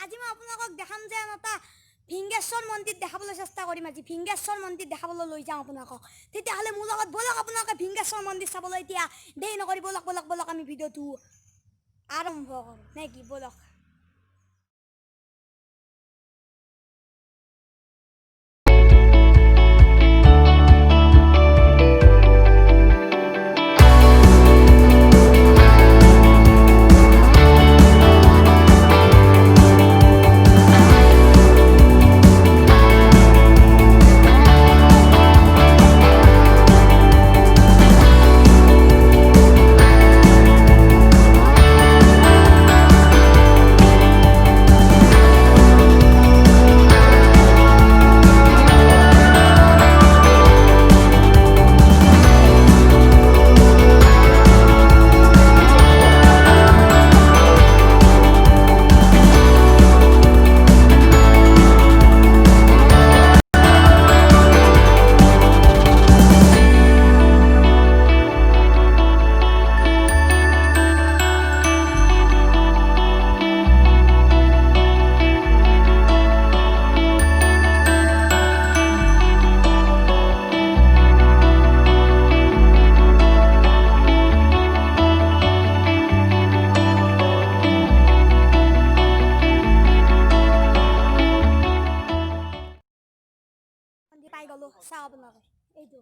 আজি মই আপোনালোকক দেখাম যে এটা ভিংগেশ্বৰ মন্দিৰ দেখাবলৈ চেষ্টা কৰিম। আজি ভিংগেশ্বৰ মন্দিৰ দেখাবলৈ লৈ যাওঁ আপোনালোকক। তেতিয়াহ'লে মোৰ লগত বলক আপোনালোকে ভিংগেশ্বৰ মন্দিৰ চাবলৈ। এতিয়া দেৰি নকৰি বলক আমি ভিডিঅ'টো আৰম্ভ কৰোঁ নে কি? বলক। পাই গ'লো। চাওঁ আপোনালোকে, এইটো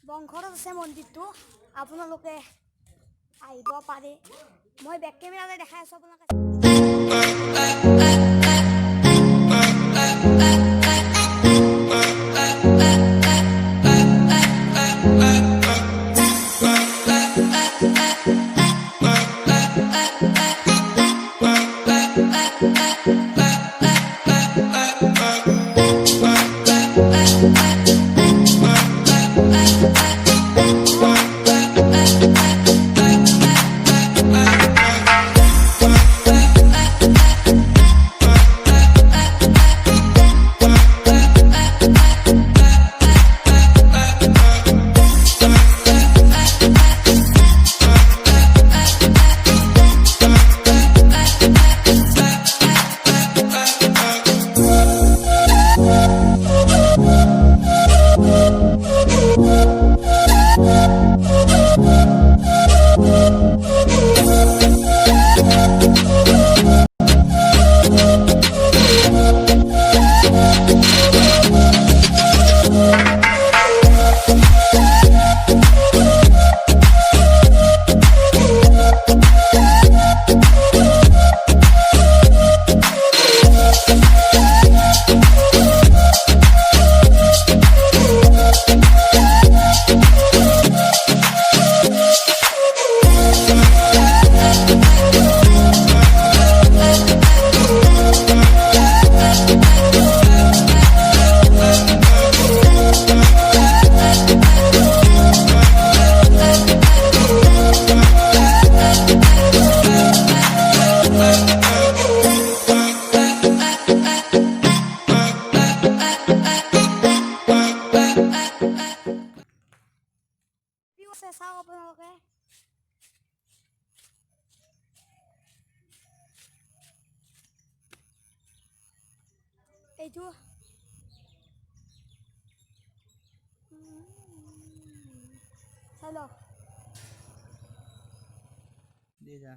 বংঘৰত আছে মন্দিৰটো। আপোনালোকে আহিব পাৰে। মই বেক কেমেৰালৈ দেখাই আছোঁ আপোনালোকে। চাওক আপোনালোকে, এইটো চাই লওক। দিয়ে যা।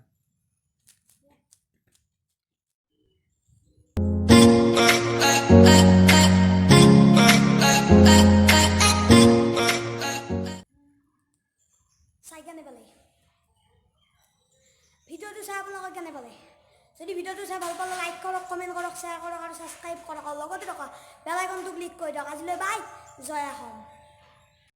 চাই কেনে পালে ভিডিঅ'টো? চাই আপোনালোকে কেনে পালে? যদি ভিডিঅ'টো চাই ভাল পালে লাইক কৰক, কমেণ্ট কৰক, শ্বেয়াৰ কৰক আৰু ছাবস্ক্ৰাইব কৰক। আৰু লগতে থকা বেল আইকনটো ক্লিক কৰি দিয়ক। আজিলৈ বাই, জয় অসম।